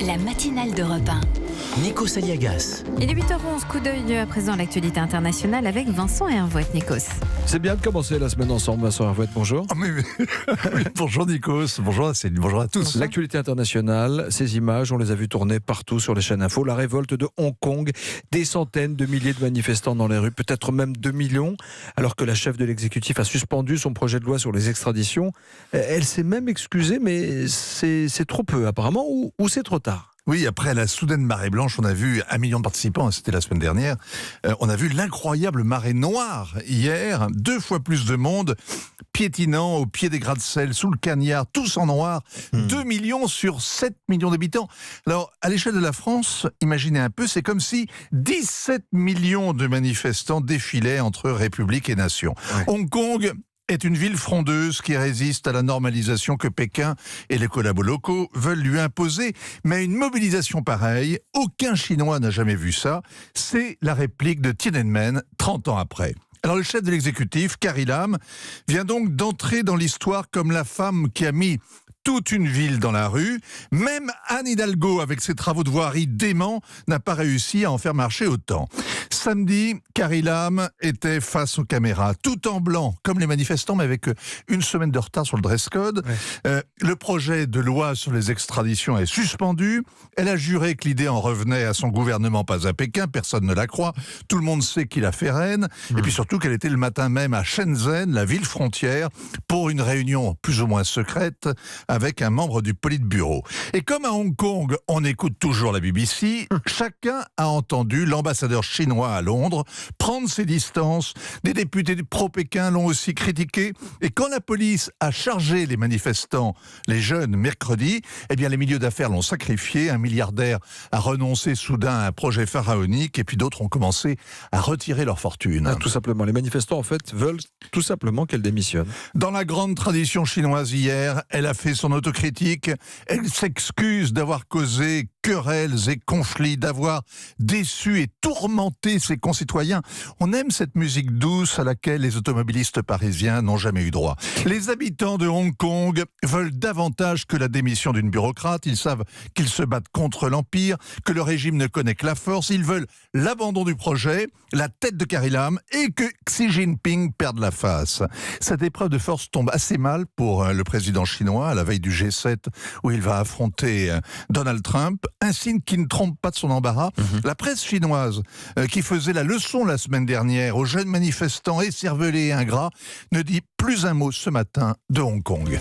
La matinale d'Europe 1. Nikos Aliagas. Il est 8h11, coup d'œil à présent à l'actualité internationale avec Vincent Hervouette. Nikos. C'est bien de commencer la semaine ensemble, Vincent Hervouette, bonjour. Oui, bonjour Nikos, bonjour Céline, bonjour à tous. L'actualité internationale, ces images, on les a vues tourner partout sur les chaînes info. La révolte de Hong Kong, des centaines de milliers de manifestants dans les rues, peut-être même 2 millions, alors que la chef de l'exécutif a suspendu son projet de loi sur les extraditions. Elle s'est même excusée, mais c'est trop peu apparemment, ou c'est trop tard. Oui, après la soudaine marée blanche, on a vu 1 million de participants, c'était la semaine dernière. On a vu l'incroyable marée noire hier, 2 fois plus de monde, piétinant au pied des gratte-ciel, sous le cagnard, tous en noir. 2 millions sur 7 millions d'habitants. Alors, à l'échelle de la France, imaginez un peu, c'est comme si 17 millions de manifestants défilaient entre République et Nation. Ouais. Hong Kong est une ville frondeuse qui résiste à la normalisation que Pékin et les collabos locaux veulent lui imposer. Mais une mobilisation pareille, aucun Chinois n'a jamais vu ça. C'est la réplique de Tiananmen 30 ans après. Alors le chef de l'exécutif, Carrie Lam, vient donc d'entrer dans l'histoire comme la femme qui a mis toute une ville dans la rue. Même Anne Hidalgo, avec ses travaux de voirie déments, n'a pas réussi à en faire marcher autant. Samedi, Carrie Lam était face aux caméras, tout en blanc, comme les manifestants, mais avec une semaine de retard sur le dress code. Ouais. Le projet de loi sur les extraditions est suspendu. Elle a juré que l'idée en revenait à son gouvernement, pas à Pékin. Personne ne la croit. Tout le monde sait qu'il a fait reine. Et puis surtout qu'elle était le matin même à Shenzhen, la ville frontière, pour une réunion plus ou moins secrète avec un membre du Politburo. Et comme à Hong Kong, on écoute toujours la BBC, chacun a entendu l'ambassadeur chinois à Londres prendre ses distances. Des députés pro-Pékin l'ont aussi critiqué. Et quand la police a chargé les manifestants, les jeunes, mercredi, eh bien les milieux d'affaires l'ont sacrifié. Un milliardaire a renoncé soudain à un projet pharaonique et puis d'autres ont commencé à retirer leur fortune. Ah, tout simplement. Les manifestants, en fait, veulent tout simplement qu'elle démissionne. Dans la grande tradition chinoise hier, elle a fait son autocritique. Elle s'excuse d'avoir causé querelles et conflits, d'avoir déçu et tourmenté ses concitoyens. On aime cette musique douce à laquelle les automobilistes parisiens n'ont jamais eu droit. Les habitants de Hong Kong veulent davantage que la démission d'une bureaucrate. Ils savent qu'ils se battent contre l'Empire, que le régime ne connaît que la force. Ils veulent l'abandon du projet, la tête de Carrie Lam et que Xi Jinping perde la face. Cette épreuve de force tombe assez mal pour le président chinois à la veille du G7 où il va affronter Donald Trump. Un signe qui ne trompe pas de son embarras. La presse chinoise, qui faisait la leçon la semaine dernière aux jeunes manifestants écervelés et ingrats, ne dit plus un mot ce matin de Hong Kong.